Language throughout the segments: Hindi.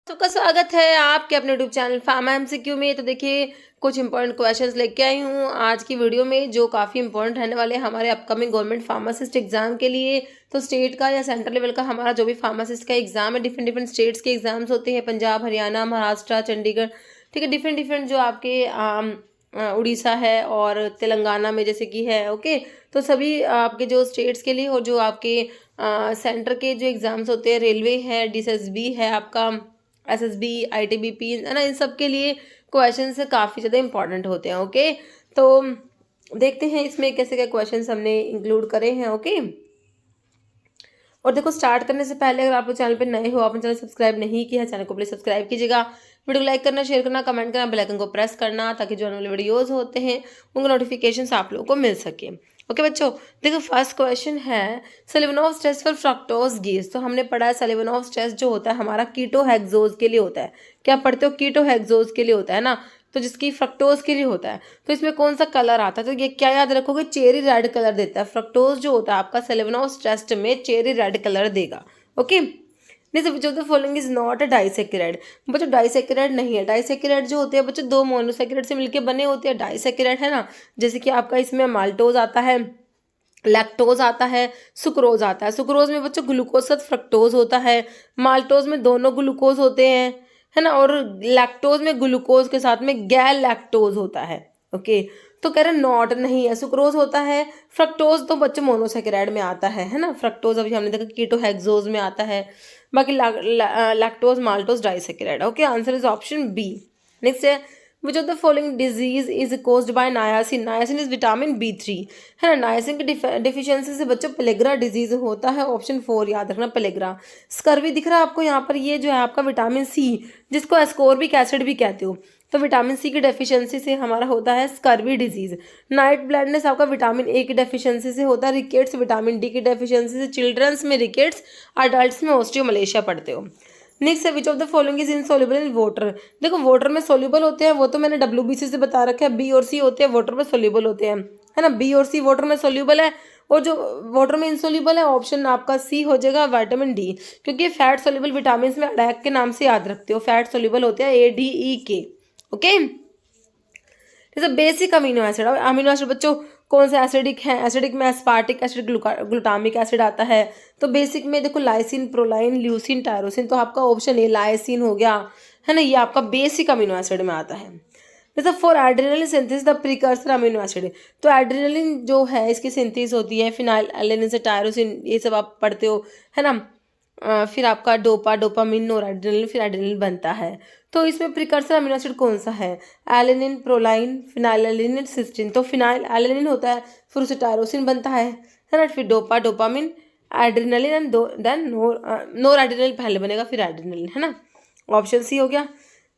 सबका स्वागत है आपके अपने यूट्यूब चैनल फार्मा एमसीक्यू में। तो देखिए कुछ इंपॉर्टेंट क्वेश्चंस लेके आई हूँ आज की वीडियो में जो काफ़ी इंपॉर्टेंट रहने वाले हैं हमारे अपकमिंग गवर्नमेंट फार्मासिस्ट एग्जाम के लिए। तो स्टेट का या सेंट्रल लेवल का हमारा जो भी फार्मासिस्ट का एग्जाम है, डिफरेंट डिफरेंट स्टेट्स के एग्जाम्स होते हैं, पंजाब, हरियाणा, महाराष्ट्र, चंडीगढ़, ठीक है, डिफरेंट डिफरेंट जो आपके उड़ीसा है और तेलंगाना में जैसे कि है। ओके, तो सभी आपके जो स्टेट्स के लिए और जो आपके सेंटर के जो एग्ज़ाम्स होते हैं, रेलवे है, डीएसएसबी है, आपका एसएसबी, आईटीबीपी है ना, इन सब के लिए क्वेश्चंस काफ़ी ज़्यादा इंपॉर्टेंट होते हैं। ओके, तो देखते हैं इसमें कैसे क्या क्वेश्चंस हमने इंक्लूड करे हैं। ओके, और देखो स्टार्ट करने से पहले अगर आप लोग चैनल पे नए हो, आपने चैनल सब्सक्राइब नहीं किया है, चैनल को प्लीज सब्सक्राइब कीजिएगा, वीडियो को लाइक करना, शेयर करना, कमेंट करना, बेल आइकन को प्रेस करना ताकि जो आने वाले वीडियोस होते हैं उनके नोटिफिकेशंस आप लोगों को मिल सके। ओके बच्चों, देखो फर्स्ट क्वेश्चन है सेलिवनॉफ टेस्ट फॉर फ्रक्टोज गीज। तो हमने पढ़ा है सेलिवनॉफ टेस्ट जो होता है हमारा कीटो हेक्सोज के लिए होता है। क्या पढ़ते हो? कीटो हेक्सोज के लिए होता है ना, तो जिसकी फ्रक्टोज के लिए होता है। तो इसमें कौन सा कलर आता है? तो ये क्या याद रखोगे? चेरी रेड कलर देता है। फ्रक्टोज जो होता है आपका सेलेवनोस टेस्ट में चेरी रेड कलर देगा। ओके, नहीं विच of the following is not a disaccharide. बच्चों डाइसेक्राइड नहीं है। डाइसेक्राइड जो होते हैं बच्चों दो मोनोसेक्राइड से मिलकर बने होते हैं डाइसेक्राइड, है ना। जैसे कि आपका इसमें माल्टोज आता है, लैक्टोज आता है, सुक्रोज आता है। सुक्रोज में बच्चों ग्लूकोज साथ फ्रक्टोज होता है, माल्टोज में दोनों ग्लूकोज होते हैं, है ना, और लैक्टोज में ग्लूकोज के साथ में गैर लैक्टोज होता है। ओके, तो कह रहे नॉट नहीं है, सुक्रोज होता है। फ्रक्टोज तो बच्चों मोनोसेकेराइड में आता है ना। फ्रक्टोज अभी हमने देखा कीटो हेक्सोज में आता है, बाकी lactose, maltose, disaccharide. Okay, answer is option B. Next है which of the following disease is caused by niacin. Niacin is vitamin B3, है ना। नायासिन की डिफिशियंसी से बच्चों पेलेग्रा डिजीज होता है। ऑप्शन 4 याद रखना, पेलेग्रा। स्कर्वी दिख रहा है आपको यहाँ पर, ये जो है आपका विटामिन सी, जिसको एस्कोर्बिक एसिड भी कहते हो। तो विटामिन सी की डेफिशिएंसी से हमारा होता है स्कर्वी डिजीज। नाइट ब्लाइंडनेस आपका विटामिन ए की डेफिशिएंसी से होता है। रिकेट्स विटामिन डी की डेफिशिएंसी से। चिल्ड्रंस में रिकेट्स, अडल्ट्स में ऑस्टियोमलेशिया पढ़ते हो। नेक्स्ट है which of the following is insoluble in water. देखो वाटर में सोल्यूबल होते हैं, वो तो मैंने WBC से बता रखा है। बी और सी होते हैं वाटर में सोल्यूबल होते हैं, है ना। बी और सी वाटर में सोल्यूबल है, और जो वाटर में इंसोल्यूबल है ऑप्शन आपका सी हो जाएगा, विटामिन डी। क्योंकि फैट सोल्यूबल विटामिन में अडैक के नाम से याद रखते हो, फैट सोल्यूबल होते हैं ADE के। ओके, जैसे basic amino acid. Amino acid बच्चों कौन सा एसिडिक है? एसिडिक में एस्पार्टिक एसिड, ग्लूटामिक एसिड आता है। तो बेसिक में देखो लाइसिन, प्रोलाइन, ल्यूसिन, टायरोसिन। तो आपका ऑप्शन ए लाइसिन हो गया, है ना, ये आपका बेसिक अमीनो एसिड में आता है। जैसे for adrenaline synthesis the precursor amino acid. तो एड्रेनलिन जो है इसकी सिंथेसिस होती है फिनाइल एलेनिन से, टायरोसिन, ये सब आप पढ़ते हो, है ना। फिर आपका डोपामिन, नोरएड्रेनलिन, फिर एड्रेनलिन बनता है। तो इसमें प्रिकर्सर अमीनो एसिड कौन सा है? Alanine, proline, phenylalanine, cysteine. तो फिनाइल एलेनिन होता है, फिर उसे टायरोसिन बनता है ना। फिर dopamine, adrenaline and then nor adrenaline पहले बनेगा, फिर एड्रेनलिन, है ना। ऑप्शन सी हो गया।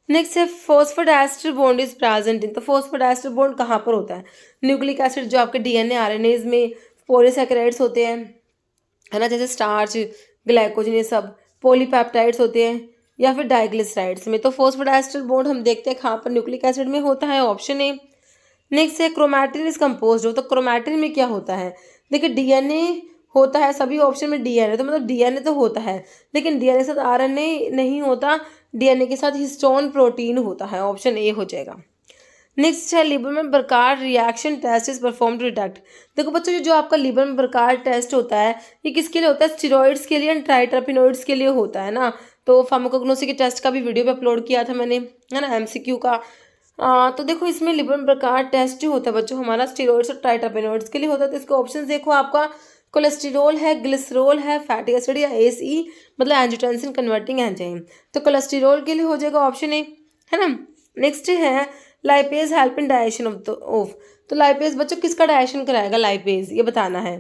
नेक्स्ट है phosphodiester bond is present in. तो फॉस्फोडाइस्टर बॉन्ड कहाँ पर होता है? न्यूक्लिक एसिड जो आपके DNA RNAs में, पॉलीसैकेराइड्स होते हैं, है ना, जैसे स्टार्च, ग्लाइकोजन, ये सब पॉलीपेप्टाइड्स होते हैं, या फिर डाइग्लिसराइड्स में। तो फॉस्फोडाइस्टर बॉन्ड हम देखते हैं कहाँ पर? न्यूक्लिक एसिड में होता है, ऑप्शन ए। नेक्स्ट है क्रोमैटिन इज कंपोज हो। तो क्रोमैटिन में क्या होता है? देखिए DNA होता है, सभी ऑप्शन में DNA, तो मतलब DNA तो होता है, लेकिन DNA के साथ RNA नहीं होता, DNA के साथ हिस्टोन प्रोटीन होता है, ऑप्शन ए हो जाएगा। नेक्स्ट है लिवर में Burchard reaction test is perform to detect. देखो बच्चों जो आपका लिवर में बरकार टेस्ट होता है ये किसके लिए होता है? स्टेरॉइड्स के लिए एंड ट्राइटरपिनोइड्स के लिए होता है ना। तो फार्माकोग्नोसी के टेस्ट का भी वीडियो पे अपलोड किया था मैंने, है ना, MCQ का। तो देखो इसमें लिवर में बरकार टेस्ट जो होता है बच्चों हमारा स्टेरॉइड्स और ट्राइटरपिनोइड्स के लिए होता है। तो इसके ऑप्शन देखो, आपका कोलेस्ट्रॉल है, ग्लिसरॉल है, फैटी एसिड या ACE मतलब एंजियोटेंसिन कन्वर्टिंग एंजाइम। तो कोलेस्ट्रॉल के लिए हो जाएगा ऑप्शन ए, है ना। नेक्स्ट है lipase help in digestion of. तो लाइपेज बच्चों किसका डाइजेशन कराएगा? लाइपेज, ये बताना है,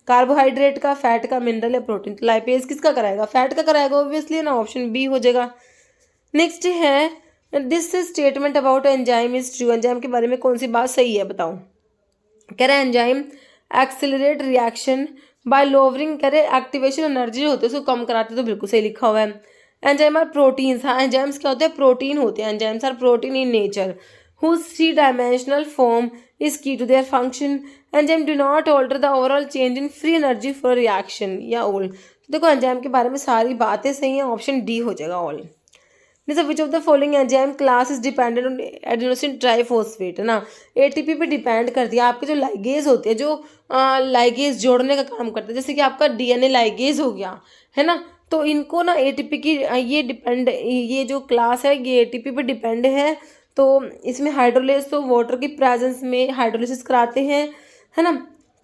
कार्बोहाइड्रेट का, फैट का, मिनरल या प्रोटीन। तो लाइपेज किसका कराएगा? फैट का कराएगा ऑब्वियसली, ना, ऑप्शन बी हो जाएगा। नेक्स्ट है this statement about enzyme is true. Enzyme के बारे में कौन सी बात सही है बताओ? कह रहे हैं enzyme accelerate reaction by lowering, कह रहे एक्टिवेशन एनर्जी होते हैं उसको कम कराते, तो बिल्कुल सही लिखा हुआ है। Enzyme are proteins. हाँ, एंजाइम्स क्या होते हैं? प्रोटीन होते हैं। Enzymes are protein in nature whose three-dimensional form is key to their function. Enzyme do not alter the overall change in free energy for reaction या all। तो देखो एंजाइम के बारे में सारी बातें सही हैं, ऑप्शन डी हो जाएगा ऑल। जैसे which of the following enzyme class is dependent on adenosine triphosphate, है ना, एटीपी पे डिपेंड करती है। आपके जो लाइगेज होते हैं, जो लाइगेज जोड़ने का काम करते हैं, जैसे कि आपका डीएनए लाइगेज हो गया, है ना, तो इनको ना एटीपी की ये जो क्लास है ये एटीपी पे डिपेंड है। तो इसमें हाइड्रोलेज तो वाटर की प्रेजेंस में हाइड्रोलिसिस कराते हैं, है ना।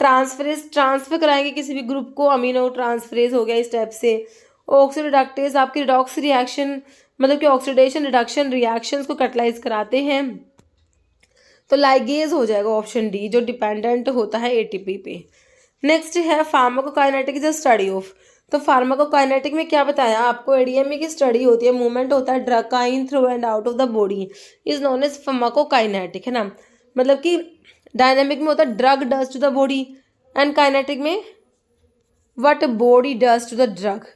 ट्रांसफर कराएंगे किसी भी ग्रुप को, अमीनो ट्रांसफरेज हो गया इस टाइप से। ऑक्सीडाइरेक्टेज आपकी रिडॉक्स रिएक्शन, मतलब कि ऑक्सीडेशन रिडक्शन रिएक्शंस को कैटलाइज कराते हैं। तो लाइगेज हो जाएगा ऑप्शन डी, जो डिपेंडेंट होता है एटीपी पे। नेक्स्ट है pharmacokinetic is a study of. तो फार्माकोकाइनेटिक में क्या बताया आपको, एडीएमए की स्टडी होती है, मूवमेंट होता है ड्रग का in through and out of the body, is known as pharmacokinetic, है ना। मतलब कि डायनेमिक में होता है drug does to the body, and kinetic में what body does to the drug,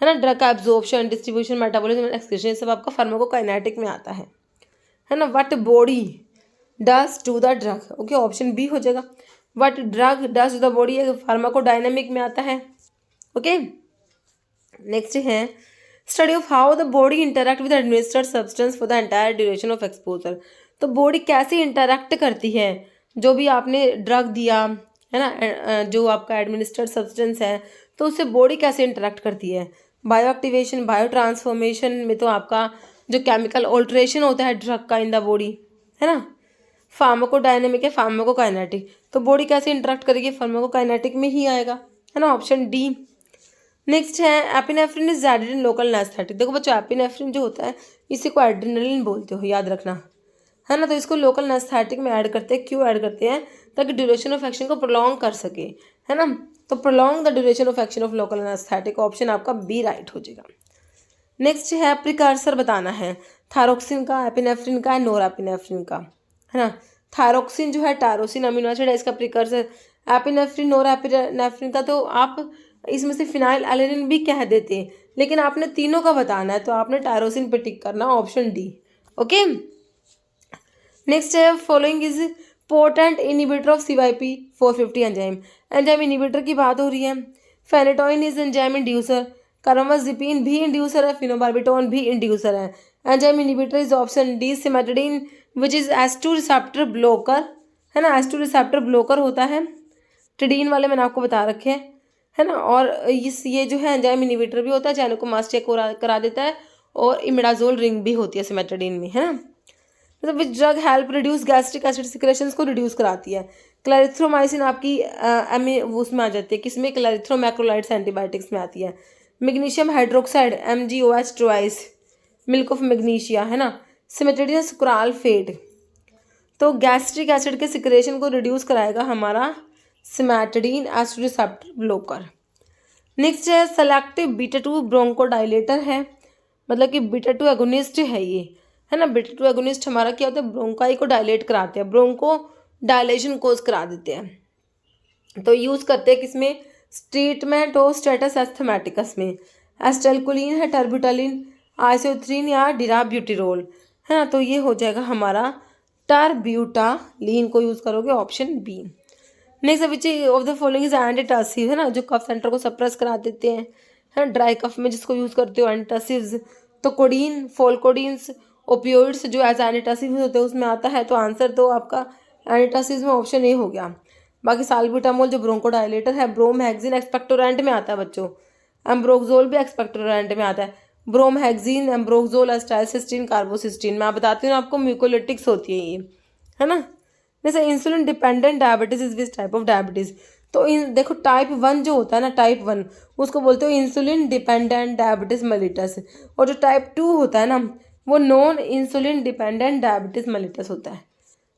है ना। ड्रग का एब्जॉर्प्शन, डिस्ट्रीब्यूशन, मेटाबॉलिज्म, एक्सक्रीशन, सब आपका फार्माकोकाइनेटिक में आता है ना। What body does to the drug, okay, option B हो जाएगा। What drug does to the body pharmacodynamic में आता है, ओके। नेक्स्ट है study of how the body interact with administered substance for the entire duration of exposure. तो बॉडी कैसे इंटरैक्ट करती है, जो भी आपने ड्रग दिया है ना, जो आपका एडमिनिस्टर्ड सब्सटेंस है, तो उससे बॉडी कैसे इंटरैक्ट करती है। बायो एक्टिवेशन, बायो ट्रांसफॉर्मेशन में तो आपका जो केमिकल ऑल्ट्रेशन होता है ड्रग का इन द बॉडी, है ना। फार्माकोडायनेमिक है फार्माकोकाइनेटिक, तो बॉडी कैसे इंटरेक्ट करेगी, फार्माकोकाइनेटिक में ही आएगा, है ना, ऑप्शन डी। नेक्स्ट है epinephrine is added in local anaesthetic. देखो बच्चों, एपिनेफ्रिन जो होता है इसी को एड्रेनलिन बोलते हो, याद रखना, है ना। तो इसको लोकल एनेस्थेटिक में ऐड करते हैं, क्यों ऐड करते हैं, ताकि ड्यूरेशन ऑफ एक्शन को प्रोलॉन्ग कर सके, है ना। तो prolong the duration of action of local anaesthetic, option आपका बी राइट हो जाएगा। नेक्स्ट है प्रिकर्सर बताना है थायरोक्सिन का, एपिनेफ्रिन का, नोरएपिनेफ्रिन का, है ना। थायरोक्सिन जो है टायरोसिन अमीनो एसिड है, इसका प्रिकर्सर। एपिनेफ्रिन, नोरएपिनेफ्रिन का तो आप इसमें से फिनाइल एलेनिन भी कह देते हैं, लेकिन आपने तीनों का बताना है, तो आपने टायरोसिन पे टिक करना, ऑप्शन डी, ओके। नेक्स्ट है following is potent inhibitor of CYP450 enzyme. Enzyme inhibitor की बात हो रही है। Phenytoin is enzyme inducer, carbamazepine भी इंड्यूसर है, फिनोबार्बिटोन भी इंड्यूसर है। Enzyme inhibitor is option D cimetidine which is H2 receptor blocker, है ना, H2 रिसेप्टर ब्लॉकर होता है। टिडीन वाले मैंने आपको बता रखे हैं, है ना। और ये जो है एंजाइम इनिबिटर भी होता है, जाइनेकोमास चेक करा देता है, और इमिडाजोल रिंग भी होती है सिमेटिडीन में, है ना। मतलब which drug help reduce gastric acid secretions को रिड्यूस कराती है। क्लैरिथ्रोमाइसिन आपकी उसमें आ जाती है, किसमें, क्लैरिथ्रोमैक्रोलाइड्स एंटीबायोटिक्स में आती है। Magnesium hydroxide MgOH twice, milk of magnesia, है ना। सिमेटिडिन सुक्रालफेट, तो गैस्ट्रिक एसिड के सिक्रेशन को रिड्यूस कराएगा हमारा cimetidine H receptor blocker. Next है सेलेक्टिव बीटा-2 ब्रोंकोडाइलेटर है, मतलब कि बीटा-2 एगोनिस्ट है ये, है ना। बीटा-2 एगोनिस्ट हमारा क्या होता है, ब्रोंकाई को डायलेट कराते हैं, ब्रोंको डायलेशन कोज करा देते हैं। तो यूज़ करते हैं किसमें, ट्रीटमेंट ऑफ स्टेटस एस्थमेटिकस में। एस्टेल्कोलिन है, टर्ब्यूटालिन, आइसोथ्रीन या डिराब्यूटिरोल, है ना। तो ये हो जाएगा हमारा टर्ब्यूटालिन को यूज़ करोगे, option B. Next which of the following is antitussive, है ना, जो कफ सेंटर को सप्रेस करा देते हैं, है ना, ड्राई कफ में जिसको यूज़ करते हो एंटीटसिव्स। तो कोडीन, फोलकोडीन्स, ओपियोइड्स जो एज एंटीटसिव होते हैं उसमें आता है, तो आंसर तो आपका एंटीटसिव में ऑप्शन ए हो गया। बाकी साल्ब्यूटामोल जो ब्रोंकोडाइलेटर है, ब्रोमहेक्सिन एक्सपेक्टोरेंट में आता है बच्चों, एम्ब्रोक्सोल भी एक्सपेक्टोरेंट में आता है। ब्रोमहेक्सिन, एम्ब्रोक्सोल, एस्टाइलसिस्टीन, कार्बोसिस्टीन, मैं बताती हूँ आपको म्यूकोलिटिक्स होती है ये, है ना। जैसे insulin dependent diabetes is which type of diabetes. तो देखो टाइप 1 जो होता है ना, टाइप 1 उसको बोलते हो इंसुलिन डिपेंडेंट डायबिटीज मेलिटस, और जो टाइप 2 होता है ना वो non insulin dependent diabetes mellitus होता है।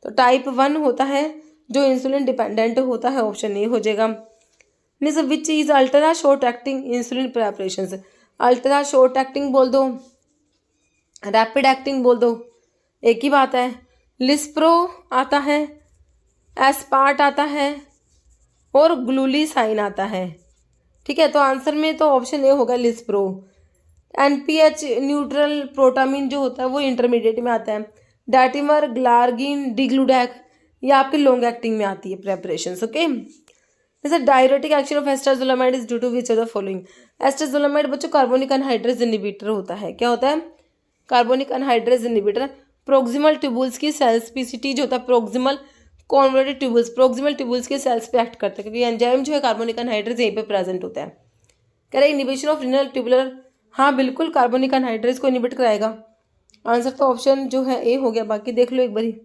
तो टाइप 1 होता है जो इंसुलिन डिपेंडेंट होता है, ऑप्शन ए हो जाएगा। Means which is ultra short acting insulin preparations. Ultra short acting बोल दो, रैपिड एक्टिंग बोल दो, एक ही बात है। लिस्प्रो आता है, एस्पार्ट आता है, और ग्लूलीसाइन आता है, ठीक है। तो आंसर में तो ऑप्शन ए होगा लिस्प्रो। NPH न्यूट्रल प्रोटामिन जो होता है वो इंटरमीडिएट में आता है। डाटिमर, ग्लार्गिन, डिग्लूडैक ये आपके लॉन्ग एक्टिंग में आती है प्रेपरेशंस, ओके। जैसे diuretic action of acetazolamide is due to which of the following. Acetazolamide बच्चों कार्बोनिक एनहाइड्रेज इनहिबिटर होता है, क्या होता है, carbonic anhydrase inhibitor. Proximal tubules की सेल्स पीसीटी जो होता है proximal convoluted tubules, proximal tubules के सेल्स पे एक्ट करता है क्योंकि एंजाइम जो है कार्बोनिक अनहाइड्रेज यहीं पे प्रेजेंट होता है। कह रहे इनिबिशन ऑफ रिनल ट्यूबुलर, हाँ बिल्कुल कार्बोनिक अनहाइड्रेज को इनिबिट कराएगा। आंसर तो ऑप्शन जो है ए हो गया, बाकी देख लो एक बारी।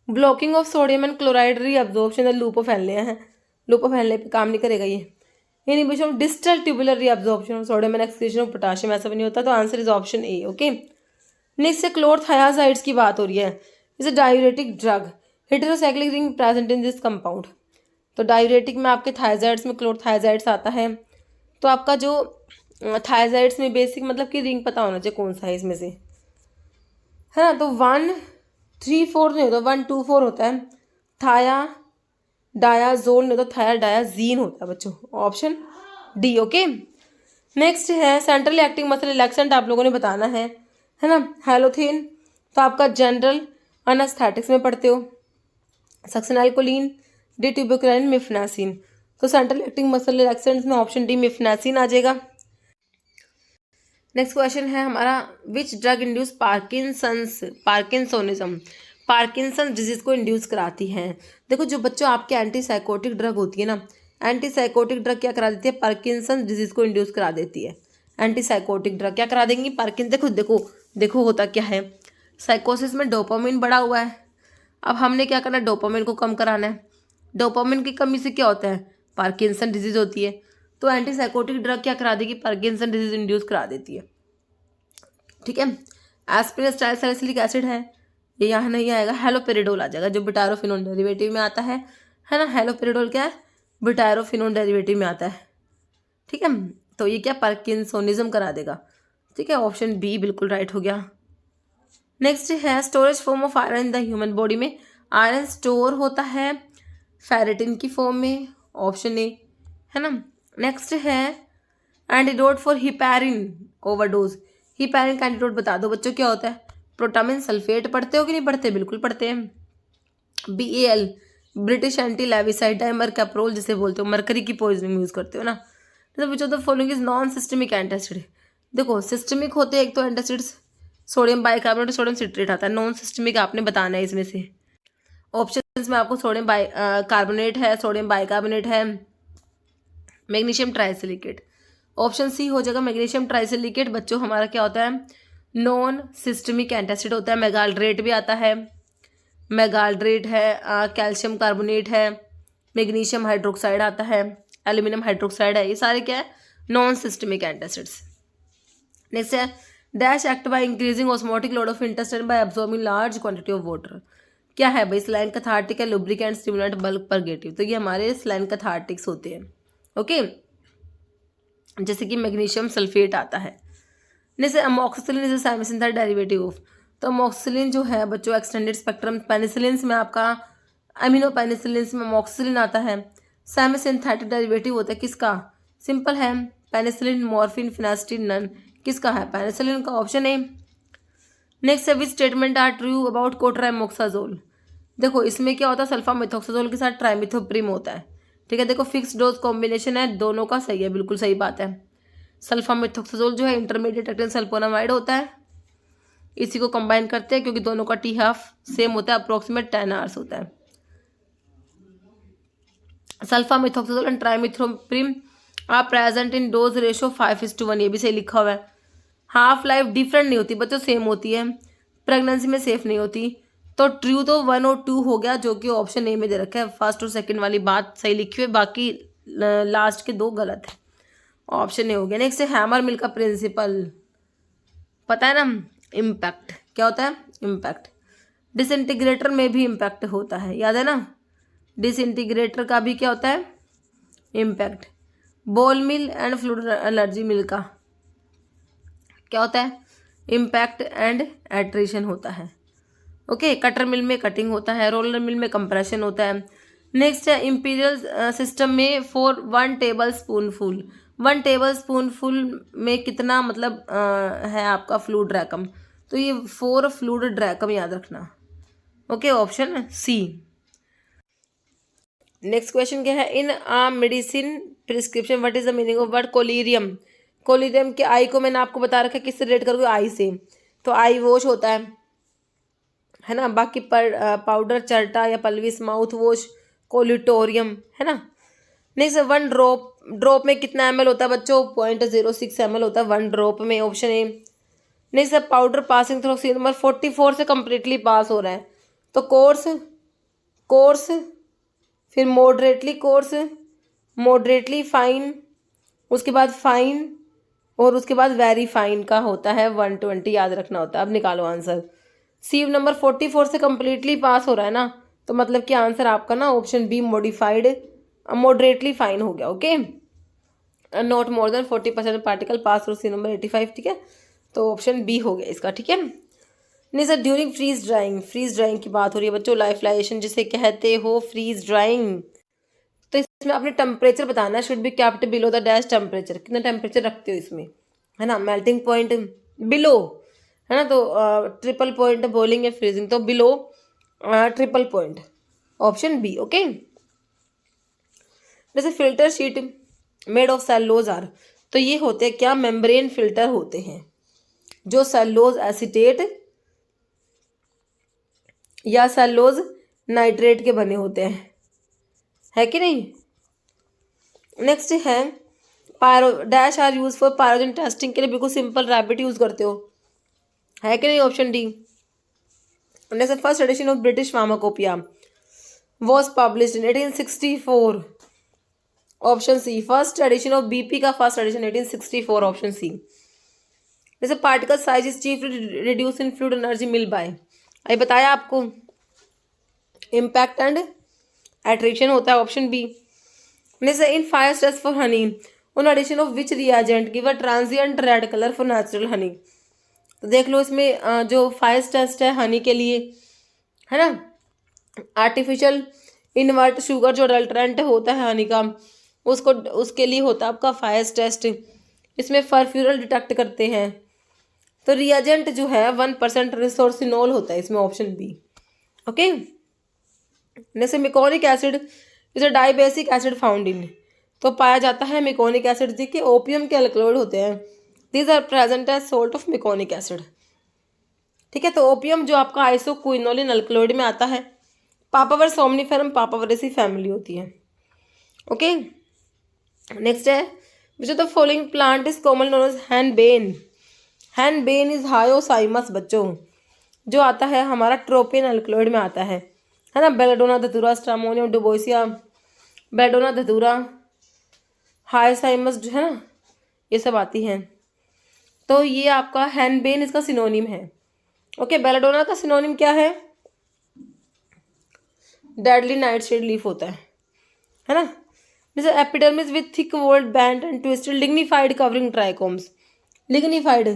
Blocking of sodium and chloride reabsorption loop of Henle है, लूप ऑफ हेनले पे काम नहीं करेगा ये। Inhibition of distal tubular reabsorption of sodium and excretion of potassium, ऐसा भी नहीं होता, तो answer is option A. Okay, next से क्लोरथायाजाइड्स की बात हो रही है। Is a diuretic drug, heterocyclic ring present in this compound. तो डायूरेटिक में आपके थायजाइड्स में क्लोरथायाजाइड्स आता है, तो आपका जो थायजाइड्स में बेसिक मतलब कि रिंग पता होना चाहिए कौन सा है इसमें से, है ना। तो 1 3 4 नहीं होता, 1 2 4 होता है। थाया डायाजोल नहीं होता, थाया डायाजीन होता है बच्चों, ऑप्शन डी। ओके, नेक्स्ट है सेंट्रल एक्टिंग मसल रिलैक्सेंट, आप लोगों ने बताना है ना। हैलोथेन तो आपका जनरल अनस्थेटिक्स में पढ़ते हो। सक्सेनाइलकोलिन, डिट्यूबोक्राइन, मिफनासिन। तो सेंट्रल एक्टिंग मसल रिलैक्सेंट्स में ऑप्शन डी मिफनासिन आ जाएगा। नेक्स्ट क्वेश्चन है हमारा, which drug induce parkinsonism, Parkinson disease को इंड्यूस कराती है। देखो जो बच्चों आपके एंटीसाइकोटिक ड्रग होती है ना, एंटीसाइकोटिक ड्रग क्या करा देती है, पार्किंसन डिजीज को इंड्यूस करा देती है। एंटीसाइकोटिक ड्रग क्या करा देंगी, पार्किन। देखो देखो देखो होता क्या है, साइकोसिस में डोपामिन बढ़ा हुआ है, अब हमने क्या करना है, डोपामिन को कम कराना है। डोपामिन की कमी से क्या होता है, पार्किंसन डिजीज होती है। तो एंटीसाइकोटिक ड्रग क्या करा देगी, पार्किंसन डिजीज इंड्यूस करा देती है। ठीक है, एस्पिरिन स्टाइल सैलिसिलिक एसिड है, ये यहाँ नहीं आएगा। हेलोपेरिडोल आ जाएगा जो बुटायरोफिनोन डेरिवेटिव में आता है ना। हेलोपेरिडोल क्या है, बुटायरोफिनोन डेरिवेटिव में आता है। ठीक है, तो ये क्या पार्किंसोनिज्म करा देगा। ठीक है, ऑप्शन बी बिल्कुल राइट हो गया। नेक्स्ट है storage form of iron in the human body में, आयरन स्टोर होता है फेरेटिन की फॉर्म में, ऑप्शन ए, है ना। नेक्स्ट है antidote for heparin overdose, heparin का एंटीडोट बता दो बच्चों क्या होता है। प्रोटामिन सल्फेट पढ़ते हो कि नहीं पढ़ते, बिल्कुल पढ़ते हैं। BAL ब्रिटिश एंटी लेविसाइड डाइमरकैप्रोल जिसे बोलते हो, मरकरी की पॉइजनिंग यूज करते हो ना। तो विच of the following is non systemic antacid. देखो सिस्टमिक होते हैं एक तो antacids, sodium bicarbonate, sodium citrate आता है। नॉन सिस्टमिक आपने बताना है इसमें से। ऑप्शंस में आपको सोडियम कार्बोनेट है, सोडियम बाइकार्बोनेट है, मैग्नीशियम ट्राइसिलिकेट। ऑप्शन सी हो जाएगा मैग्नीशियम ट्राइसिलिकेट। बच्चों हमारा क्या होता है, नॉन सिस्टमिक एंटासिड होता है। मेगाल्ड्रेट भी आता है, मेगाल्ड्रेट है, कैल्शियम कार्बोनेट है, मैग्नीशियम हाइड्रोक्साइड आता है, एल्यूमिनियम हाइड्रोक्साइड है, ये सारे क्या है, नॉन सिस्टमिक एंटासिड्स। नेक्स्ट है dash act by increasing osmotic load of intestine bye absorbing large quantity of water. क्या है भाई, स्लाइन कैथार्टिक है, लुब्रिकेंट, स्टिमुलेंट, बल्क परगेटिव। तो ये हमारे स्लाइन कैथार्टिक्स होते हैं। ओके, जैसे कि मैग्नीशियम सल्फेट आता है। जैसे अमोक्सिसिलिन इज साइमोसिंथेटिक डेरिवेटिव ऑफ, तो अमोक्सिसिलिन जो है बच्चों एक्सटेंडेड स्पेक्ट्रम पेनिसिलिन में आपका अमीनो पेनिसिलिन में अमोक्सिसिलिन आता है। साइमोसिंथेटिक डेरिवेटिव होता है किसका, सिंपल है, पेनिसिलिन, मॉर्फिन, फिनास्टिन, नन। किसका है, पेनिसिलिन का, ऑप्शन ए। नेक्स्ट है which statement are true about cotrimoxazole. देखो इसमें क्या होता है, सल्फा मिथोक्साजोल के साथ ट्राइमिथोप्रिम होता है। ठीक है, देखो फिक्स डोज कॉम्बिनेशन है, दोनों का सही है, बिल्कुल सही बात है। सल्फा मिथोक्साजोल जो है इंटरमीडिएट एक्टिंग सल्फोनामाइड होता है, इसी को कंबाइन करते हैं क्योंकि दोनों का T हाफ सेम होता है, अप्रोक्सीमेट 10 आवर्स होता है। Sulfamethoxazole and trimethoprim are present in dose ratio 5:1, ये भी सही लिखा हुआ है। हाफ लाइफ डिफरेंट नहीं होती बच्चों, सेम होती है। प्रेगनेंसी में सेफ नहीं होती, तो ट्रू तो 1 और 2 हो गया जो कि ऑप्शन ए में दे रखा है। फर्स्ट और सेकंड वाली बात सही लिखी हुई है, बाकी लास्ट के 2 गलत है, ऑप्शन ए हो गया। नेक्स्ट है हैमर मिल का प्रिंसिपल, पता है ना, इम्पैक्ट क्या होता है, इम्पैक्ट। डिसइंटीग्रेटर में भी इम्पैक्ट होता है, याद है ना, डिसइंटीग्रेटर का भी क्या होता है, impact. Ball mill and fluid energy mill का क्या होता है, इम्पैक्ट एंड एट्रिशन होता है। ओके, कटर मिल में कटिंग होता है, रोलर मिल में कंप्रेशन होता है। नेक्स्ट है इंपीरियल सिस्टम में 1 टेबल स्पूनफुल, 1 टेबल स्पूनफुल में कितना मतलब है आपका फ्लूइड ड्रैकम, तो ये 4 फ्लूइड ड्रैकम याद रखना। Okay, option C. Next question क्या है, in a medicine prescription what is the meaning of word collyrium. Collyrium के आई को मैंने आपको बता रखा है किससे रिलेट करोगे, आई से, तो आई वॉश होता है ना। बाकी पाउडर चर्टा या पल्विस माउथ वॉश कोलिटोरियम, है ना। नेक्स्ट 1 ड्रॉप में कितना ml होता है बच्चों, 0.06 ml होता है 1 ड्रॉप में, option A. Next powder passing through sieve number 44 से कम्प्लीटली पास हो रहा है, तो कोर्स, फिर मॉडरेटली फाइन, उसके बाद फाइन, और उसके बाद वेरी फाइन का होता है 120, याद रखना होता है। अब निकालो आंसर। सी नंबर 44 से कम्प्लीटली पास हो रहा है ना, तो मतलब कि आंसर आपका ना option B modified moderately fine हो गया। Okay, not more than 40% particle pass through sieve number 85, ठीक है, तो ऑप्शन बी हो गया इसका, ठीक है। नहीं सर, ड्यूरिंग फ्रीज ड्राइंग की बात हो रही है बच्चों, लाइफलाइजेशन जिसे कहते हो, फ्रीज ड्राइंग, तो इसमें आपने टेम्परेचर बताना है, should be kept below the dash temperature, कितना टेम्परेचर रखते हो इसमें, है ना। मेल्टिंग पॉइंट बिलो, है ना, तो ट्रिपल पॉइंट बॉइलिंग या फ्रीजिंग, तो below triple point, option B. Okay, जैसे filter sheet made of cellulose are, तो ये होते हैं क्या, मेम्ब्रेन फिल्टर होते हैं जो सेलुलोज एसीटेट या सेलुलोज नाइट्रेट के बने होते हैं, है कि नहीं। नेक्स्ट है pyro dash are use for pyrogen testing के लिए, बिल्कुल सिंपल रैबिट यूज करते हो, है कि नहीं, option D. Next first edition of British pharmacopoeia was published in 1864, option C. First edition of BP का फर्स्ट एडिशन 1864, ऑप्शन सी। जैसे particle size is chief reduce in fluid energy mill by, अभी बताया आपको, इम्पैक्ट एंड एट्रेक्शन होता है, ऑप्शन बी। जैसे in fire test for honey on addition of which reagent give a transient red colour for natural honey, तो देख लो इसमें जो फायर टेस्ट है हनी के लिए, है ना, आर्टिफिशियल इनवर्ट शुगर जो अडल्ट्रेंट होता है हनी का, उसके लिए होता है आपका फायर टेस्ट, इसमें फर्फ्यूरल डिटेक्ट करते हैं, तो रिएजेंट जो है 1% रिसोर्सिनोल होता है इसमें, ऑप्शन बी। ओके, जैसे meconic acid is a dibasic acid found in, तो पाया जाता है मिकोनिक एसिड जी के ओपियम के अल्कलॉइड होते हैं, these are present as salt of meconic acid, ठीक है। तो ओपियम जो आपका आइसोक्विनोलिन अल्कलॉइड में आता है, पापावर सोमनिफेरम पापावरेसी फैमिली होती है। ओके, नेक्स्ट है which of the following plant is common known as henbane is hyoscyamus बच्चों, जो आता है हमारा ट्रोपियन अल्कलॉइड में आता है ना। बेलाडोना धतूरा स्ट्रामोनियम डुबोसिया, बेलाडोना धतूरा हायोसाइमस जो है ना, ये सब आती हैं, तो ये आपका हैनबेन इसका सिनोनिम है। ओके, बेलाडोना का सिनोनिम क्या है, डेडली नाइटशेड लीफ होता है ना। जैसे epidermis with thick walled band and twisted lignified covering trichomes, lignified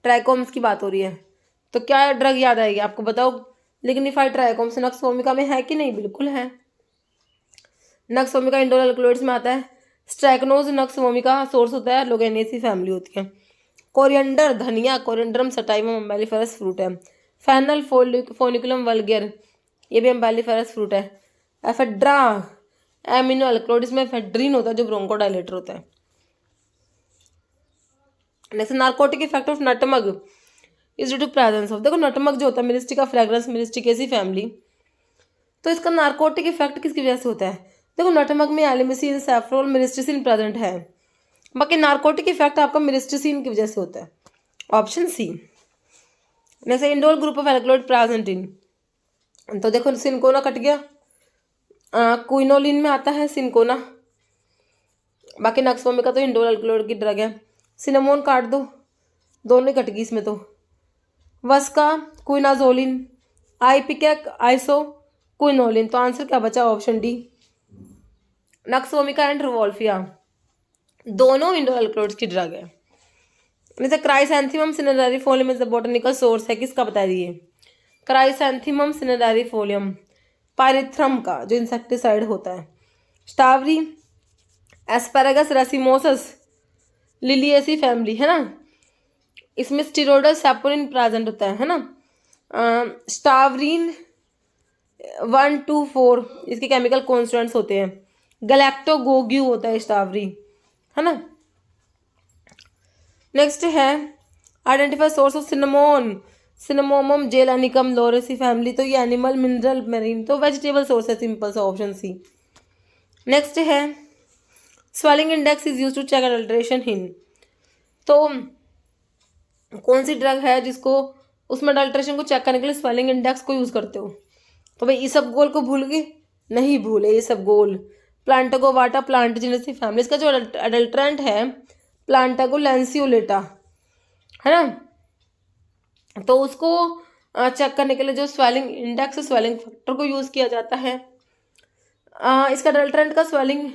trichomes की बात हो रही है, तो क्या ड्रग याद आएगी आपको, बताओ। लिग्निफाइड ट्राइकोम्स नक्स वोमिका में है कि नहीं, बिल्कुल है, नक्स वोमिका इंडोल अल्कलॉइड्स में आता है। स्ट्राइकनोज नक्स वोमिका सोर्स होता है, लोगेनेसी फैमिली होती है। कोरिएंडर धनिया, कोरिएंडरम सटाइवम अम्बेलिफेरस फ्रूट है। फैनल फोनिकुलम वल्गर, ये भी अम्बेलिफेरस फ्रूट है। एफेड्रा एमिनो अल्कलॉइड, इसमें एफेड्रीन होता है जो ब्रोंकोडायलेटर होता है। Next narcotic effect of nutmeg is due to presence of, देखो नटमग जो होता है मिरिस्टिका फ्रेग्रेंस मिरिस्टिकेसी फैमिली, तो इसका नार्कोटिक इफेक्ट किसकी वजह से होता है, देखो नटमग में एलिमिसिन सैफ्रोल मिरिस्टिसिन प्रेजेंट है, बाकी नार्कोटिक इफेक्ट आपका मिरिस्टिसिन की वजह से होता है, option C. Next indole group of alkaloid present in, तो देखो सिनकोना कट गया, क्विनोलिन में आता है सिनकोना, बाकी नक्सवोमिका तो इंडोल अल्कलॉइड की ड्रग है। सिनेमोन काट दो, दोनों कट गई इसमें, तो vasaka quinazoline, ipecac isoquinoline, तो आंसर क्या बचा, option D. Nux vomica and rauwolfia दोनों इंडोल अल्कलॉइड्स की ड्रग है। जैसे chrysanthemum cinerariifolium is the botanical source है किसका, बता दिए, क्राइसैंथेमम सिनेरेरिफोलियम पायरिथ्रम का जो इंसेक्टिसाइड होता है। स्टावरी एस्पेरागस रेसिमोसस लिलिएसी फैमिली, है ना, इसमें स्टीरोडल सैपोनिन प्रेजेंट होता है ना। स्टावरीन 1-4 इसके केमिकल कॉन्स्टिट्यूएंट्स होते हैं। गैलेक्टोगोग्यू होता है स्टावरी, है ना। नेक्स्ट है identify source of cinnamon, cinnamomum zeylanicum lauraceae family, तो ये एनिमल, मिनरल, मेरीन, तो वेजिटेबल सोर्स है, सिंपल सा ऑप्शन सी। नेक्स्ट है swelling index is use to check adulteration in, तो कौन सी ड्रग है जिसको उसमें अडल्ट्रेशन को चेक करने के लिए स्वेलिंग इंडेक्स को यूज करते हो? तो भाई इसबगोल को भूल गए? नहीं भूले इसबगोल। प्लांटागोवाटा प्लांट जिनसी फैमिली, इसका जो अडल्ट्रेंट है प्लांटागो लैंसियोलेटा, है ना, तो उसको चेक करने के लिए जो स्वेलिंग इंडेक्स, स्वेलिंग फैक्टर को यूज किया जाता है। इसका अडल्ट्रेंट का स्वेलिंग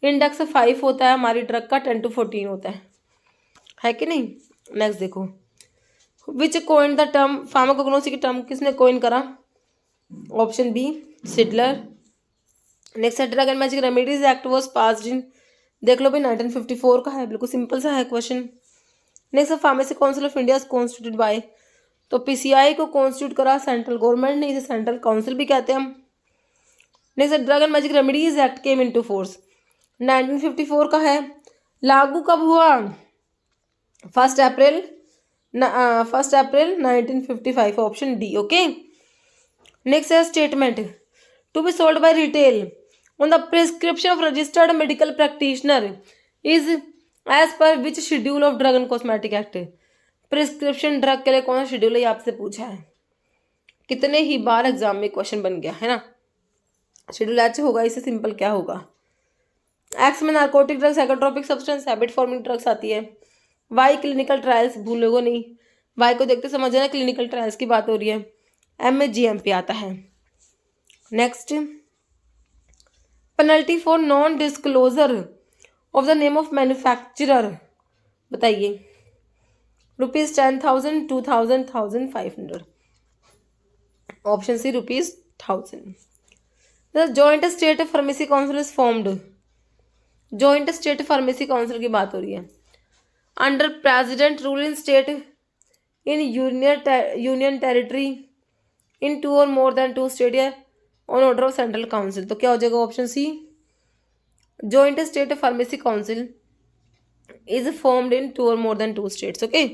इंडेक्स 5 होता है, हमारी ड्रग का 10 to 14 होता है कि नहीं। नेक्स्ट देखो, which coin the term pharmacognosy की टर्म किसने कोइन करा? Option B Seydler. नेक्स्ट है drug and magic remedies act was passed in, देख लो भाई 1954 का है, बिल्कुल सिंपल सा है क्वेश्चन। नेक्स्ट है pharmacy council of India constituted by, तो पीसीआई को कॉन्स्टिट्यूट करा सेंट्रल गवर्नमेंट ने, इसे सेंट्रल काउंसिल भी कहते हैं हम। नेक्स्ट है drug and magic remedies act came into force, 1954 का है। लागू कब हुआ? 1 April 1955, option D. Okay. Next है statement to be sold by retail on the prescription of registered medical practitioner is as per which schedule of drug and cosmetic act, prescription drug के लिए कौन सा शेड्यूल है, आपसे पूछा है। कितने ही बार एग्जाम में क्वेश्चन बन गया है ना। शेड्यूल एच होगा, इससे सिंपल क्या होगा? एक्स में narcotic drug, psychotropic substance, habit forming drugs आती है। वाई क्लिनिकल ट्रायल्स, भूलोगो नहीं, वाई को देखते समझ ना क्लिनिकल ट्रायल्स की बात हो रही है। एम में जीएमपी आता है। Next penalty for non disclosure of the name of manufacturer, बताइए। ₹10,000, 2,000, 1,500, option C ₹1,000। The joint state pharmacy council is formed, joint state pharmacy council की बात हो रही है। Under president rule in state in union territory in 2 or more than 2 state या on order of central council, तो क्या हो जाएगा? Option C joint state pharmacy council is formed in 2 or more than 2 states. Okay.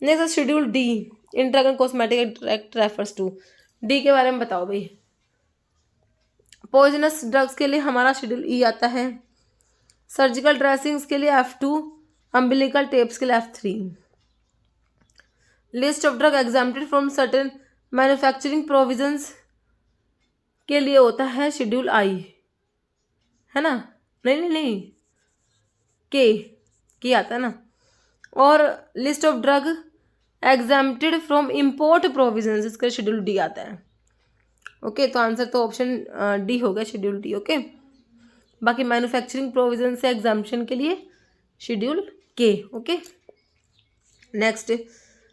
Next schedule D in drug and cosmetic act refers to, D के बारे में बताओ भाई। पॉइजनस ड्रग्स के लिए हमारा शेड्यूल ई आता है, सर्जिकल ड्रेसिंग्स के लिए F2, अम्बिलिकल टेप्स के लिए F3। List of drug exempted from certain manufacturing provisions के लिए होता है शेड्यूल आई, है ना। नहीं के आता है ना। और list of drug exempted from import provisions, इसका शेड्यूल डी आता है। ओके, तो आंसर तो ऑप्शन डी हो गया, शेड्यूल डी। ओके, बाकी मैन्युफैक्चरिंग प्रोविजन से एग्जाम्पशन के लिए schedule K. Okay. Next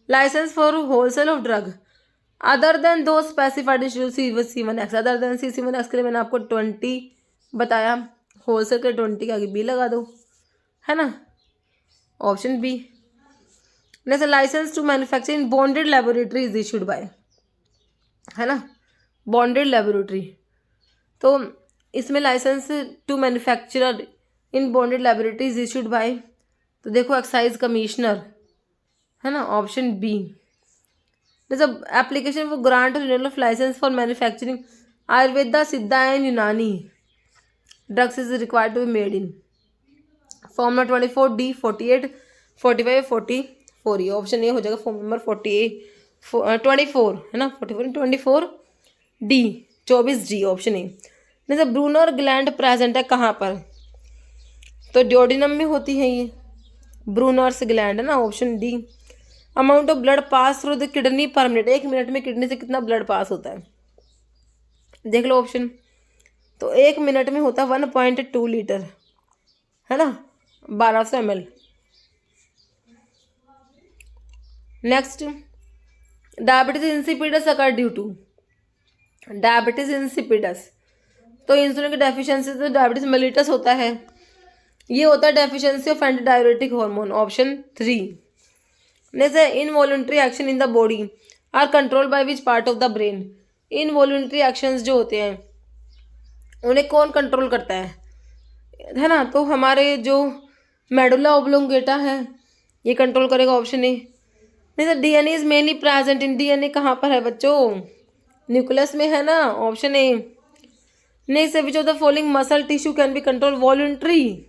licence for wholesale of drug other than those specified in schedule C1X, other than C1X के लिए मैंने आपको 20 बताया, होलसेल के 20 के आगे बी लगा दो, है ना, option B. Next licence to manufacture in bonded laboratory is issued by, है ना, बॉन्डेड लेबोरेटरी, तो इसमें licence to manufacturer in bonded laboratory is issued by, तो देखो एक्साइज कमिश्नर, है ना, ऑप्शन बी। जब application for grant renewal of licence for manufacturing Ayurveda Siddha and Unani drugs is required to be made in form number 24D 48 45 44, ये ऑप्शन ए हो जाएगा फॉर्म नंबर 24, है ना, 24D 24G, ऑप्शन ए। जैसे ब्रूनर ग्लैंड प्रेजेंट है कहाँ पर, तो ड्योडिनम में होती है ये ब्रूनर्स ग्लैंड, है ना, option D. Amount of blood pass through the kidney पर मिनट, 1 मिनट में किडनी से कितना ब्लड पास होता है, देख लो ऑप्शन, तो 1 मिनट में होता है 1.2 लीटर, है ना, 1200 ml। Next diabetes insipidus occur due to, diabetes insipidus, तो इंसुलिन की डेफिशिएंसी से डायबिटीज मेलिटस होता है, ये होता है deficiency of anti diuretic hormone, option 3। Next है involuntary action in the body are control by which part of the brain, involuntary actions जो होते हैं उन्हें कौन कंट्रोल करता है ना, तो हमारे जो मेडुला ओब्लोंगेटा है ये कंट्रोल करेगा ऑप्शन ए। नहीं sir DNA is mainly present in, DNA कहाँ पर है बच्चों, न्यूक्लियस में है ना, option A. Next which of the following muscle tissue can be control voluntary,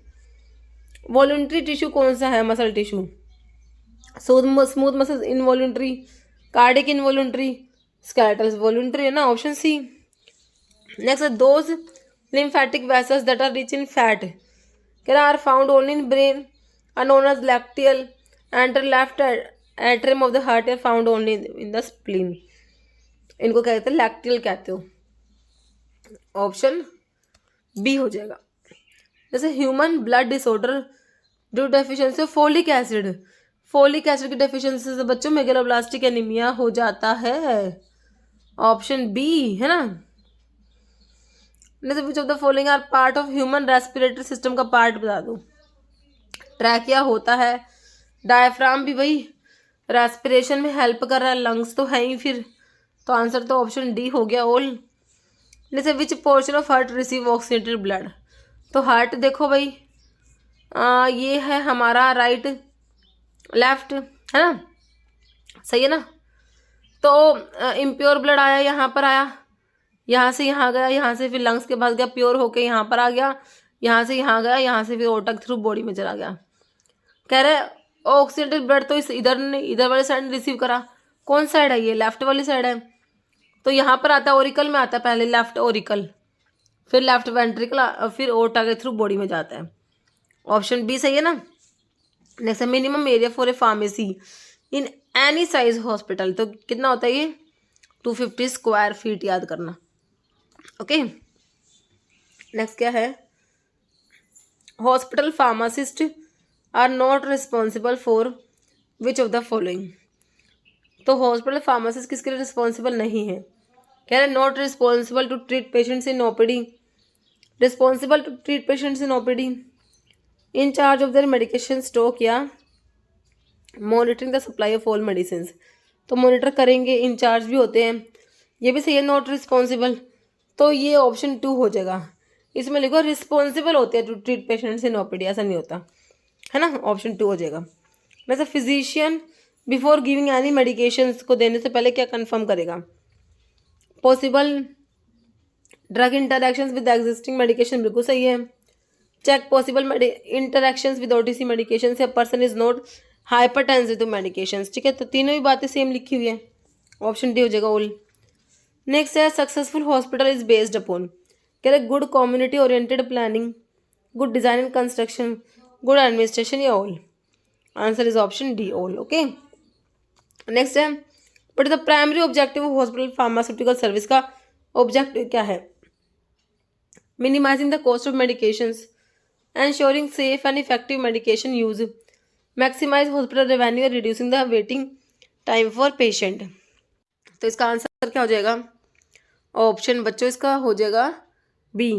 voluntary tissue कौन सा है muscle tissue, smooth muscle involuntary, cardiac involuntary, skeletal voluntary है ना, option C. Next those lymphatic vessels that are rich in fat can are found only in brain are known as lacteal, and left atrium of the heart are found only in the spleen, इनको कहते हैं लैक्टियल कहते हो, ऑप्शन बी हो जाएगा। जैसे human blood disorder due deficiency of folic acid, folic acid की डेफिशिएंसी से बच्चों मेगालोब्लास्टिक एनीमिया हो जाता है, ऑप्शन बी है ना। Which of the following are part of human respiratory system का पार्ट बता दो। ट्रैकिया होता है, डायफ्राम भी भाई रेस्पिरेशन में हेल्प कर रहा है, लंग्स तो है ही फिर, तो आंसर तो ऑप्शन डी हो गया ऑल। जैसे which portion of heart receive oxygenated blood, तो हार्ट देखो भाई ये है हमारा राइट लेफ्ट है ना, सही है ना। तो इम्प्योर ब्लड आया यहाँ पर आया, यहाँ से यहाँ गया, यहाँ से फिर लंग्स के पास गया, प्योर होके यहाँ पर आ गया, यहाँ से यहाँ गया, यहाँ से फिर ओटक थ्रू बॉडी में चला गया। कह रहे ऑक्सीडेंटेड ब्लड तो इस इधर ने, इधर वाले साइड ने रिसीव करा, कौन साइड है ये, लेफ्ट वाली साइड है, तो यहाँ पर आता है ओरिकल में आता है पहले लेफ्ट ओरिकल, फिर लेफ्ट वेंट्रिकल, फिर ओटा के थ्रू बॉडी में जाता है, ऑप्शन बी सही है ना। Next minimum area for a pharmacy in any size hospital, तो कितना होता है ये 250 स्क्वायर फीट, याद करना। ओके नेक्स्ट क्या है, hospital pharmacist are not responsible for which of the following, तो हॉस्पिटल फार्मासिस्ट किसके लिए रिस्पॉन्सिबल नहीं है, कह रहे not responsible to treat patients in OPD, responsible to treat patients in OPD, in charge of their medication stock या monitoring the supply of all medicine, तो मॉनिटर करेंगे, इंचार्ज भी होते हैं, ये भी सही है नॉट रिस्पॉन्सिबल, तो ये ऑप्शन 2 हो जाएगा। इसमें लिखो रिस्पॉन्सिबल होते हैं to treat patients in OPD, ऐसा नहीं होता है ना, ऑप्शन 2 हो जाएगा। वैसे physician before giving any medication को देने से पहले क्या कंफर्म करेगा, possible drug interactions with existing medication, बिल्कुल सही है। Check possible interactions with OTC medication से person is not hypertensive to medication, ठीक है, तो तीनों ही बातें सेम लिखी हुई है, ऑप्शन डी हो जाएगा ऑल। नेक्स्ट है successful hospital is based upon, कह रहे good community oriented planning, good design and construction, good administration या all, answer is option D all. Okay next है but the primary objective of hospital pharmaceutical service का ऑब्जेक्टिव क्या है, minimizing the cost of medications, ensuring safe and effective medication use, maximize hospital revenue और reducing the waiting time for patient, तो इसका आंसर क्या हो जाएगा, ऑप्शन बच्चों इसका हो जाएगा बी,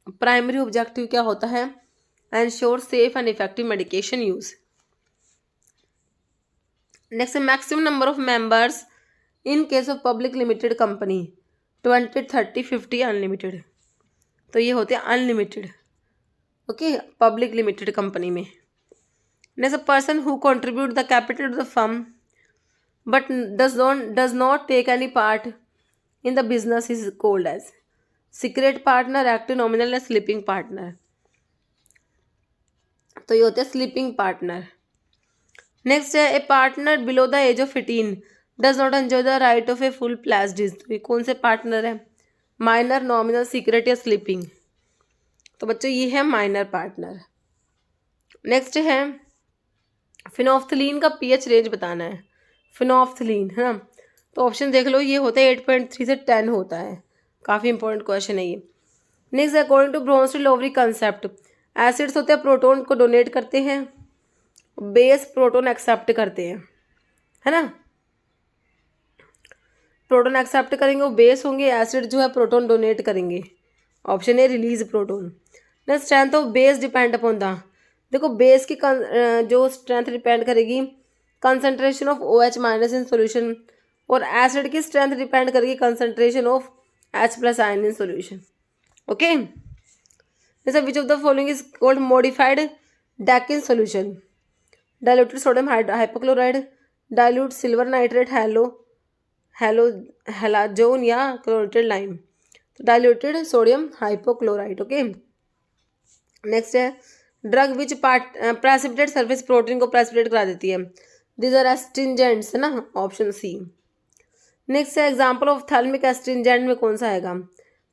प्राइमरी ऑब्जेक्टिव क्या होता है, ensure safe and effective medication use. Next maximum number of members in case of public limited company 20, 30, 50 unlimited, तो ये होते हैं unlimited, okay public limited company में। Next person who contribute the capital to the firm but does not take any part in the business is called as secret partner, active nominal या sleeping partner, तो ये होते हैं sleeping partner। नेक्स्ट है a partner below the age of 18 does not enjoy the right of a full pledge, तो ये कौन से पार्टनर है, माइनर, नॉमिनल, सीक्रेट या स्लीपिंग, तो बच्चों ये है माइनर पार्टनर। नेक्स्ट है फिनोफ्थलीन का पीएच रेंज बताना है, फिनोफ्थलीन है ना, तो ऑप्शन देख लो, ये होता है 8.3 से 10 होता है, काफ़ी इंपॉर्टेंट क्वेश्चन है ये। Next according to Bronsted Lowry concept, acids होते हैं प्रोटोन को डोनेट करते हैं, बेस प्रोटोन एक्सेप्ट करते हैं, है ना, प्रोटोन एक्सेप्ट करेंगे वो बेस होंगे, एसिड जो है प्रोटोन डोनेट करेंगे, option A release proton. Next strength of base depend upon the, देखो बेस की जो स्ट्रेंथ डिपेंड करेगी concentration of OH minus in solution, और एसिड की स्ट्रेंथ डिपेंड करेगी concentration of H+ ion in solution, okay. जैसे which of the following is called modified Dakin solution, diluted sodium hypochloride, dilute silver nitrate, halazone या क्लोरेटेड लाइम। तो diluted sodium hypochloride. Okay, next है drug which precipitate surface protein को प्रेसिपिटेट करा देती है। दीज आर एस्ट्रिंजेंट्स है ना, ऑप्शन सी। नेक्स्ट है एग्जाम्पल ऑफ थैल्मिक एस्ट्रिंजेंट में कौन सा आएगा?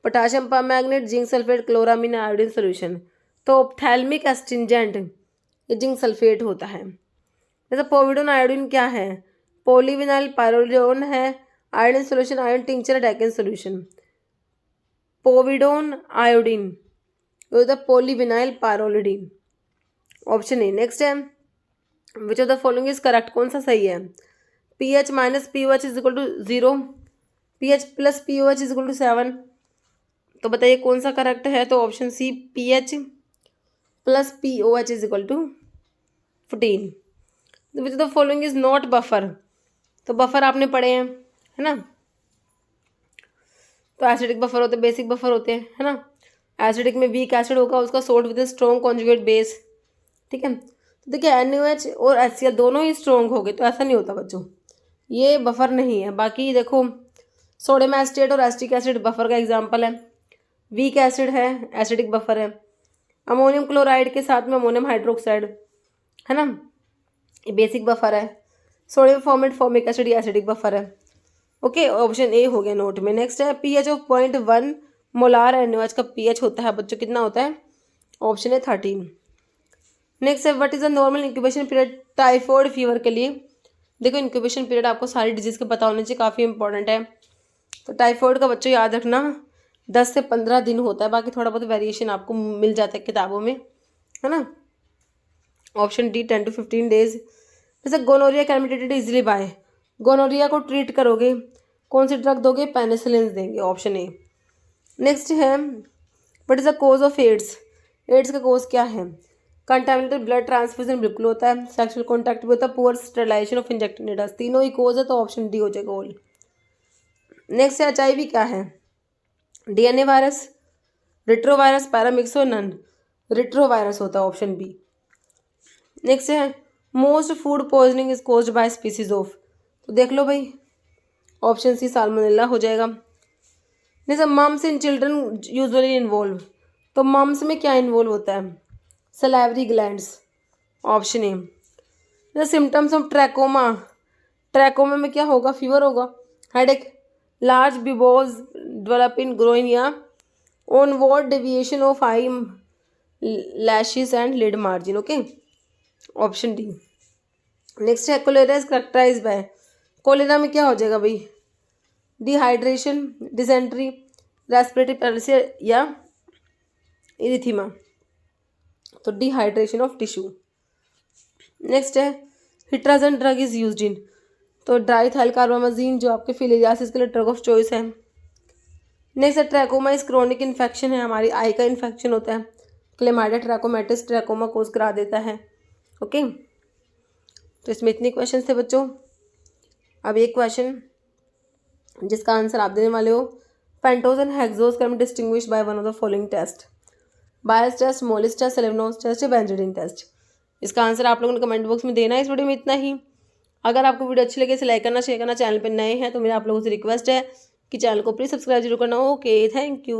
Potassium permanganate, zinc sulphate, chloramine, iodine solution. तो थैल्मिक एस्ट्रिंजेंट ये जिंक सल्फेट होता है। जैसे पोविडोन आयोडीन क्या है? पॉलीविनाइल पायरोलिडोन है, iodine solution, iodine tincture, dicaine solution. Povidone iodine होता है polyvinyl pyrrolidine, option A. Next है which of the following is correct, कौन सा सही है? pH minus POH is equal to 0, pH plus POH is equal to 7। तो बताइए कौन सा करेक्ट है? तो option C pH plus POH is equal to 14। Which of the following is not buffer. तो बफर आपने पढ़े हैं है ना, तो एसिडिक बफर होते हैं, बेसिक बफर होते हैं है ना। एसिडिक में वीक एसिड होगा, उसका salt with strong conjugate base, ठीक है। तो देखिए NaOH और HCl दोनों ही स्ट्रॉन्ग हो गए, तो ऐसा नहीं होता बच्चों, ये बफर नहीं है। बाकी देखो सोडियम एसिटेट और एसिटिक एसिड बफर का एग्जाम्पल है, वीक एसिड है, एसिडिक बफर है। अमोनियम क्लोराइड के साथ में अमोनियम हाइड्रोक्साइड है ना, ये बेसिक बफर है। सोडियम फॉर्मेट फॉर्मिक एसिड, ये एसिडिक बफर है। ओके, ऑप्शन ए हो गया नोट में। नेक्स्ट है pH ऑफ 0.1 मोलार NaOH का pH होता है बच्चों कितना होता है? ऑप्शन है 13। नेक्स्ट है what is the normal incubation period typhoid fever के लिए? देखो इंक्यूबेशन पीरियड आपको सारी डिजीज के पता होने चाहिए, काफ़ी इंपॉर्टेंट है। तो टाइफॉइड का बच्चों याद रखना 10 से 15 दिन होता है, बाकी थोड़ा बहुत वेरिएशन आपको मिल जाता है किताबों में है ना। Option D 10 to 15 days. जैसे gonorrhoea can be treated easily by, gonorrhoea को ट्रीट करोगे कौन सी ड्रग दोगे? पेनिसिलिन देंगे, ऑप्शन ए। नेक्स्ट है what is the cause of AIDS, AIDS का कोज क्या है? कंटामिनेटेड ब्लड ट्रांसफ्यूजन बिल्कुल होता है, सेक्सुअल कॉन्टैक्ट भी होता है, poor sterilization of injected needles, तीनों ही कोज है, तो ऑप्शन डी हो जाएगा ऑल। नेक्स्ट है HIV क्या है? DNA virus, retrovirus, paramyxo, none. Retrovirus होता है, ऑप्शन बी। नेक्स्ट है most food poisoning is caused by species of, तो देख लो भाई ऑप्शन सी साल्मोनेला हो जाएगा। जैसे mumps in children usually involve, तो मम्स में क्या इन्वॉल्व होता है? Salivary glands, option A. The symptoms of trachoma, trachoma में क्या होगा? फीवर होगा, headache, large buboes develop in groin या onward deviation of eye lashes and lid margin. Okay, option D. Next है cholera is characterise by, cholera में क्या हो जाएगा भाई? डिहाइड्रेशन, डिसेंट्री, रेस्पिरेटरी पैरालिसिस या इरिथीमा, तो डिहाइड्रेशन ऑफ टिश्यू। नेक्स्ट है हिट्राजन ड्रग इज यूज्ड इन, तो डाइथाइल कार्बामाजीन जो आपके फिलियासिस के लिए ड्रग ऑफ चॉइस है। नेक्स्ट है ट्रैकोमा इज क्रोनिक इन्फेक्शन है, हमारी आई का इन्फेक्शन होता है, क्लेमाइडिया ट्रैकोमेटिस ट्रैकोमा कोज करा देता है। ओके, तो इसमें इतने क्वेश्चन थे बच्चों। अब एक क्वेश्चन जिसका आंसर आप देने वाले हो, pentose and hexose can be distinguished by one of the following test, Bial's test, Molisch test, Seliwanoff's test या बेंजोडिन टेस्ट। इसका आंसर आप लोगों ने कमेंट बॉक्स में देना है। इस वीडियो में इतना ही। अगर आपको वीडियो अच्छी लगे इसे लाइक करना, शेयर करना, चैनल पर नए हैं तो मेरा आप लोगों से रिक्वेस्ट है कि चैनल को प्लीज़ सब्सक्राइब जरूर करना। Okay, thank you.